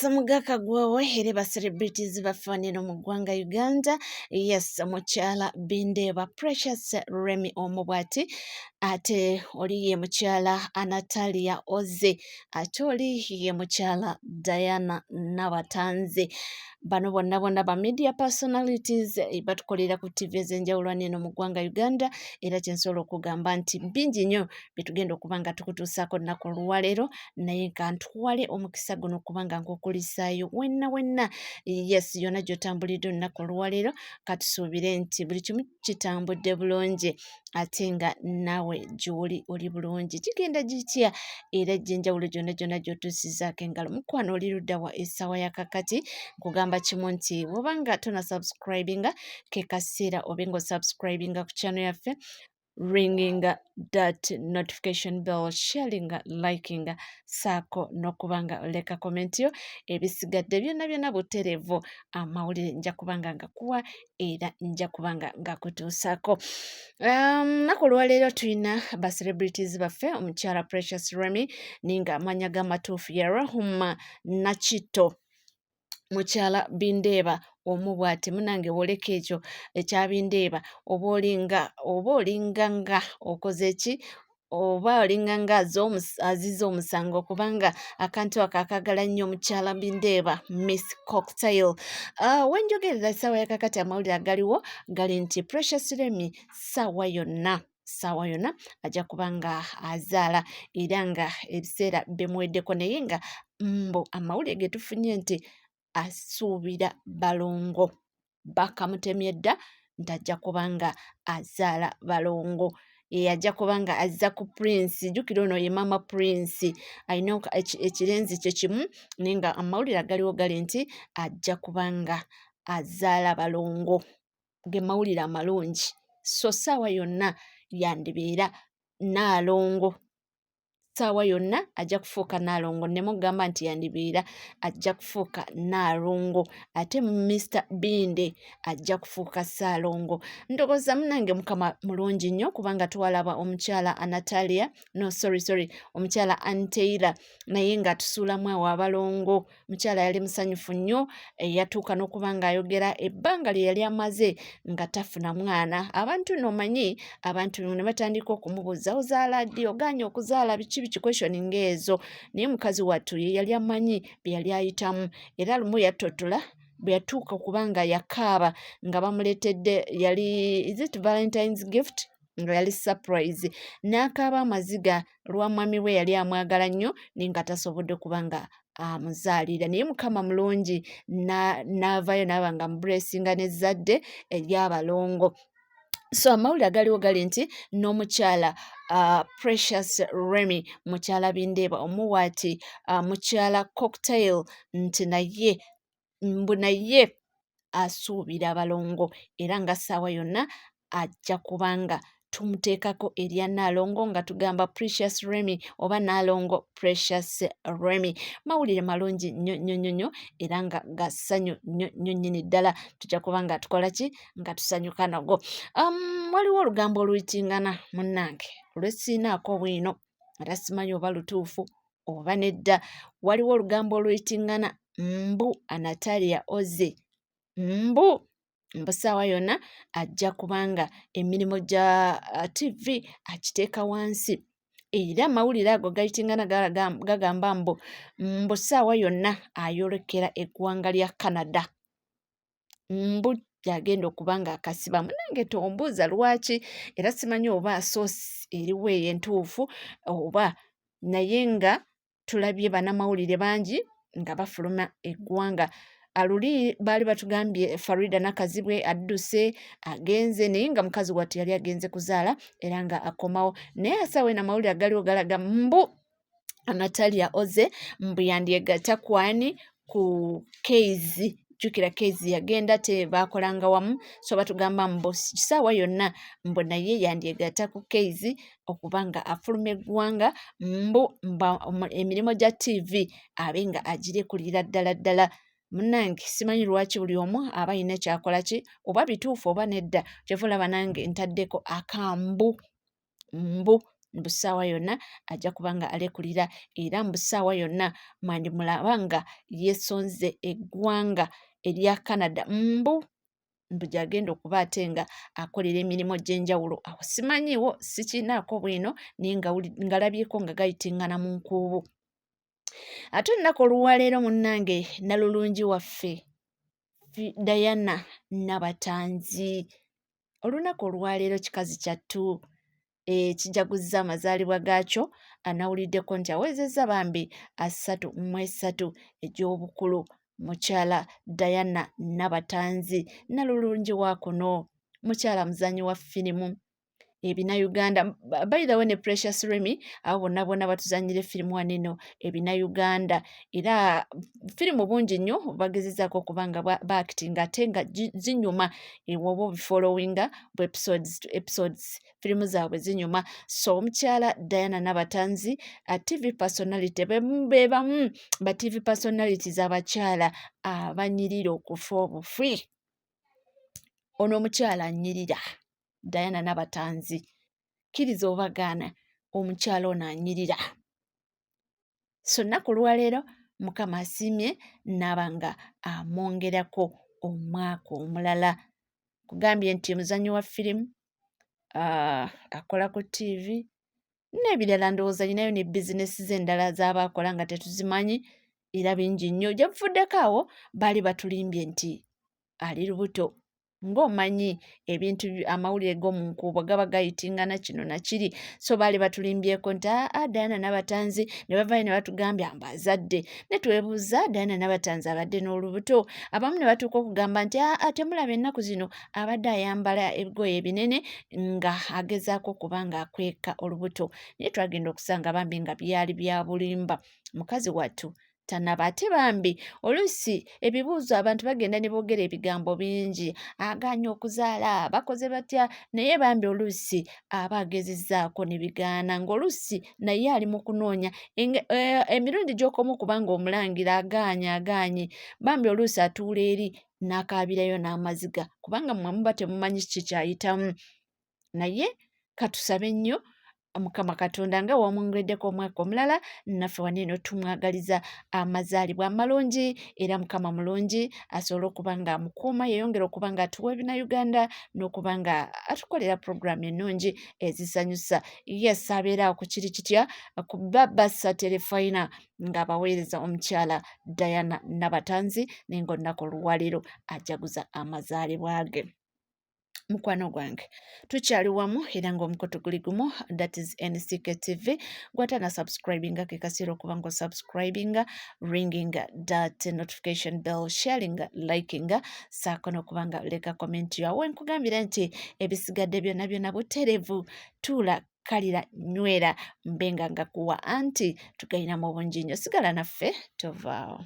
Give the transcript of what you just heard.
Yes, mugaka gwewe eri ba celebrities bafanira mu ggwanga Uganda. Yes, mukyala Bindeeba Precious Remy Omubwati, ate oli ye mukyala Anatalia Ozee, ate oli ye mukyala Diana Nabatanzi. Bano bonna ba media personalities batukolera ku TV ez'enjawulo eno mu ggwanga Uganda, era kyensobola okugamba nti bingi nnyo bitugenda okuba nga tukutuusaako nnaku olwaleero, naye nga ntuwale omukisa guno okubanga nkukulisaayo wenna. Yes, yonna gy'otambulidde olunaku olwaleero, katusuubire nti buli kimu kitambudde bulungi, ate nga naawe gy'oli oli bulungi. Kigenda gitya era egy'enjawulo gyonna gy'otuusizaako engalo. Mukwano oli ludda wa essaawa ya kakati, nkugamba kimu nti bw'obanga tona subscribinga, ke kaseera obe ng'osubscribinga ku channel yaffe, ringing that notification bell, sharing, liking, saako n'okubanga oleka comment yo. Ebisigadde byonna butereevu, amawulire nja kubanga ngakuwa era nja kubanga ngakutuusaako. Nnaku olwaleero tulina ba celebrities baffe, omukyala Precious Remy ninga amanya g'amatuufu ye Rahuma Nakitto, mukyala Bindeeba Omubwati. Munange woleka ekyo ekya Bindeeba oba olinga nga okoze ki, oba olinga nga aziza omusango, kubanga akantu ako akagala nnyo mukyala Bindeeba, Miss Cocktail. Wenjogerera essaawa ya kakati, amawulire agaliwo gali nti Precious Remy ssaawa yonna ajja kuba nga azaala era nga ebiseera bimuweddeko, naye nga amawulire ge tufunye nti asuubira balongo. Bakamutemye dda nti ajja kubanga azaala balongo. Ajja kubanga azza ku Prince. Jjukira ono ye Mama Prince, alina ekirenzi kye kimu, naye nga amawulire agaliwo gali nti ajja kubanga azaala balongo. Ge mawulire amalungi. So ssaawa yonna yandibeera Naalongo. Ssaawa yonna ajja kufuuka Naalongo. Nemugamba nti yandibeera, ajja kufuuka Naalongo. Ate Mr. Binde ajja kufuuka Ssaalongo. Ndowooza munnange Mukama mulungi nnyo, kubanga twalaba omukyala Anatalia, omukyala Anteira, naye nga tusuulamu awo abalongo. Mukyala yali musanyufu nnyo, yatuuka n'okuba ng'ayogera ebbanga lye yali amaze nga tafuna mwana. Abantu n'omanyi, abantu ne batandika okumubuuza, ozaala ddi, ogaanye okuzaala, biki questioning ezo, naye mukazi wattu ye yali amanyi bye yali ayitamu, era lumu yattotola bwe yatuuka okubanga yakaaba nga bamuleetedde, yali is it Valentine's gift, nga yali surprise, n'akaaba amaziga lwa mwami we yali amwagala nnyo naye nga tasobodde kubanga amuzaalira. Naye Mukama mulungi, n'avaayo n'aba nga mubuleesinga n'ezzadde ery'abalongo. So amawulire agaliwo gali nti n'omukyala Precious Remy, mukyala Bindeeba Omubwati, mukyala Cocktail, nti naye asuubira abalongo, era nga ssaawa yonna ajja kubanga tumuteekako erya Naalongo nga tugamba Precious Remy oba Naalongo Precious Remy. Mawulire malungi nnyo era nga ga ssanyu nnyo nnyini ddala. Tujja kuba nga tukola ki, nga tusanyuka nago. Waliwo olugambo oluyitingana munnange olwesiinaako bwino, era simanyi oba lutuufu oba nedda. Waliwo olugambo oluyitingana mbu Anatalia Ozee. Mbu ssaawa yonna ajja kubanga emirimu gya TV akiteeka wansi, era amawulire ago gayitingana gagamba mbu ssaawa yonna ayolekera eggwanga lya Canada. Mbu gy'agenda okuba ng'akasiba. Munange tombuuza lwaki, era simanyi oba soosi eriwo eyo entuufu oba, naye nga tulabye bannamawulire bangi nga bafuluma eggwanga. Luli baali batugambye Farida Nakazibwe adduse agenze, naye nga mukazi wattu yali agenze kuzaala era nga akomawo. Naye asaawa eno amawulire agaliwo galaga mbu Anatalia Ozee mbu yandyegatta kwani ku Kezi. Jjukira Kezi yagenda te baakolanga wamu, so batugamba mbu ssaawa yonna mbu naye yandyegatta ku Kezi okuba nga afuluma eggwanga, mbu emirimu gya TV abe nga agirekulira ddala. Munnange simanyi lwaki buli omu aba alina kyakola ki, oba bituufu oba nedda. Kyova olaba nange ntaddeko akambu, mbu mu ssaawa yonna ajja kuba nga alekulira era mu ssaawa yonna mwandimulaba nga yeesonze eggwanga erya Canada mbu gy'agenda okuba ate nga akolera emirimu gy'enjawulo. Awo simanyiiwo sikiinaako bwino naye ngalabyeko nga gayitingana mu nkuubo. Ate olunaku olwaleero munnange nalulungi waffe Diana Nabatanzi. Olunaku olwaleero kikazi kyattu kijaguzza amazaalibwa gaakyo. Anawuliddeko nti awezezza bambi 33 egy'obukulu. Mukyala Diana Nabatanzi nalulungi wa kuno, mukyala muzanyi wa firimu ebina-Uganda. By the way ne Precious Remy abo bonna batuzanyira firimu wano eno ebina-Uganda era firimu bungi nnyo bagezezzaako okuba nga baakitinga ate nga zinyuma woba obifollowinga bu episodes to episodes firimu zaabwe zinyuma. So omukyala Diana Nabatanzi TV personality bebamu ba TV personalities abakyala abanyirira okufa obufi. Ono omukyala anyirira Diana Nabatanzi, kkiriza obagaana omukyala ono anyirira. So nnaku lwaleero Mukama asiimye n'aba nga amwongerako omwaka omulala. Kugambye nti muzannyi wa firimu akola ku TV n'ebirala ndowooza nyinayo ne bizinesi ze endala z'aba akola nga tetuzimanyi era bingi nnyo. Gye buvuddeko awo baali batulimbye nti ali lubuto. Ng'omanyi ebintu amawulire g'omu nkuubo gaba gayitingana kino na kiri, so baali batulimbyeko nti Diana Nabatanzi ne bavaayo ne batugambya mbu azadde. Ne twebuuza Diana Nabatanzi abadde n'olubuto? Abamu ne batuuka okugamba nti temulaba ennaku zino abadde ayambala ebigoye ebinene nga agezaako okuba nga akweka olubuto. Naye twagenda okusanga bambi nga byali bya bulimba. Mukazi wattu tanaba ate bambi oluusi ebibuuzo abantu bagenda ne boogera ebigambo bingi, agaanye okuzaala, bakoze batya, naye bambi oluusi aba agezezzaako ne bigaana ng'oluusi naye ali mu kunoonya emirundi gy'okoma okuba nga omulangira agaanye bambi oluusi atuula eri n'akaabirayo n'amaziga kubanga mmwe muba temumanyi kiki kyayitamu. Naye katusabe nnyo Mukama Katonda nga wamwongeddeko omwaka omulala, naffe wano eno tumwagaliza amazaalibwa amalungi era Mukama mulungi asobole okuba nga amukuuma yeeyongera okuba nga atuwa ebina-Uganda n'okuba nga atukolera puroguramu ennungi ezisanyusa. Yes, abeera ku kiri kitya ku Babasa Terefayina ng'abaweereza omukyala Diana Nabatanzi naye ng'olunaku olwaleero ajaguza amazaalibwa ge. Mukwano gwange tukyali wamu era ng'omukoto guli gumu, that is NCK TV. Gwatana subscribinga ke kaseera okuba nga subscribinga, ringing that notification bell, sharing, liking, saako n'okuba nga leka comment yawe. Nkugambira nti ebisigadde byonna buterevu, tuula kalira nywera mbenga nga kuwa anti tugayinamu obungi nnyo. Sigala naffe tovaawo.